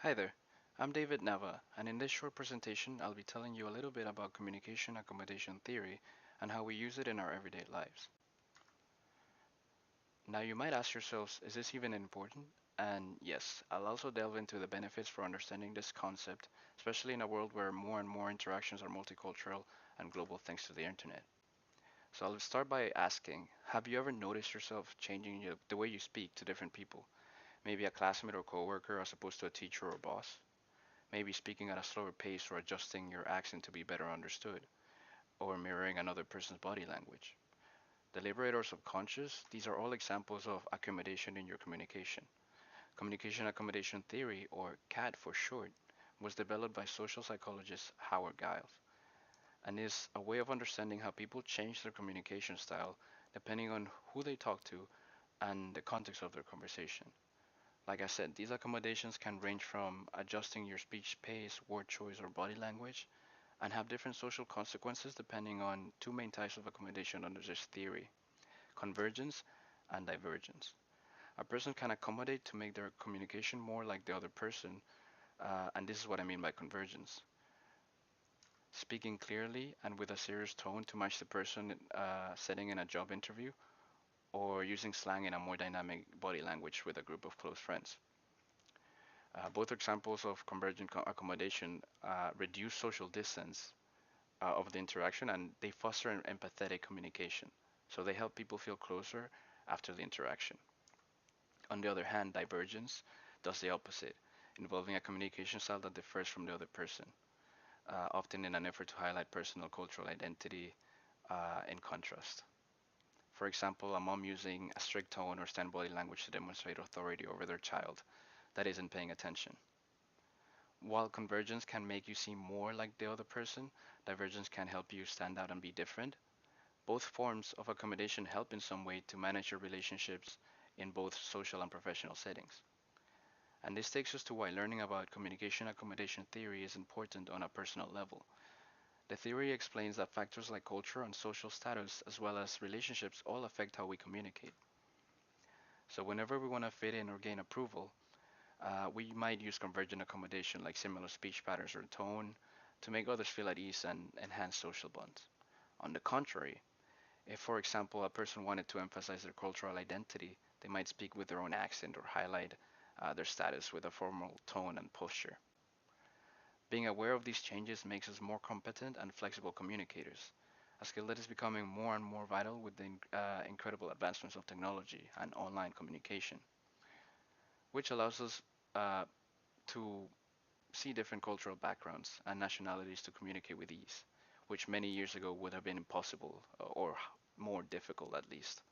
Hi there, I'm David Nava, and in this short presentation, I'll be telling you a little bit about communication accommodation theory and how we use it in our everyday lives. Now, you might ask yourselves, is this even important? And yes, I'll also delve into the benefits for understanding this concept, especially in a world where more and more interactions are multicultural and global thanks to the internet. So I'll start by asking, have you ever noticed yourself changing the way you speak to different people? Maybe a classmate or coworker as opposed to a teacher or boss? Maybe speaking at a slower pace or adjusting your accent to be better understood, or mirroring another person's body language. Deliberate or subconscious, these are all examples of accommodation in your communication. Communication accommodation theory, or CAT for short, was developed by social psychologist Howard Giles and is a way of understanding how people change their communication style depending on who they talk to and the context of their conversation. Like I said, these accommodations can range from adjusting your speech pace, word choice, or body language, and have different social consequences depending on two main types of accommodation under this theory: convergence and divergence. A person can accommodate to make their communication more like the other person, and this is what I mean by convergence. Speaking clearly and with a serious tone to match the person setting in a job interview, or using slang in a more dynamic body language with a group of close friends. Both examples of convergent accommodation reduce social distance of the interaction, and they foster an empathetic communication. So they help people feel closer after the interaction. On the other hand, divergence does the opposite, involving a communication style that differs from the other person, often in an effort to highlight personal cultural identity in contrast. For example, a mom using a strict tone or stand body language to demonstrate authority over their child that isn't paying attention. While convergence can make you seem more like the other person, divergence can help you stand out and be different. Both forms of accommodation help in some way to manage your relationships in both social and professional settings. And this takes us to why learning about communication accommodation theory is important on a personal level. The theory explains that factors like culture and social status, as well as relationships, all affect how we communicate. So, whenever we want to fit in or gain approval, we might use convergent accommodation like similar speech patterns or tone to make others feel at ease and enhance social bonds. On the contrary, if, for example, a person wanted to emphasize their cultural identity, they might speak with their own accent or highlight their status with a formal tone and posture. Being aware of these changes makes us more competent and flexible communicators, a skill that is becoming more and more vital with the incredible advancements of technology and online communication, which allows us uh, to see different cultural backgrounds and nationalities to communicate with ease, which many years ago would have been impossible or more difficult at least.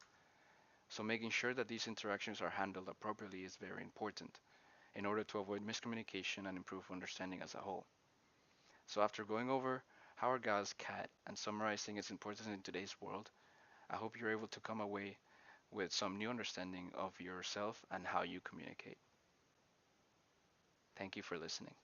So making sure that these interactions are handled appropriately is very important in order to avoid miscommunication and improve understanding as a whole. So after going over Howard Gall's cat and summarizing its importance in today's world, I hope you're able to come away with some new understanding of yourself and how you communicate. Thank you for listening.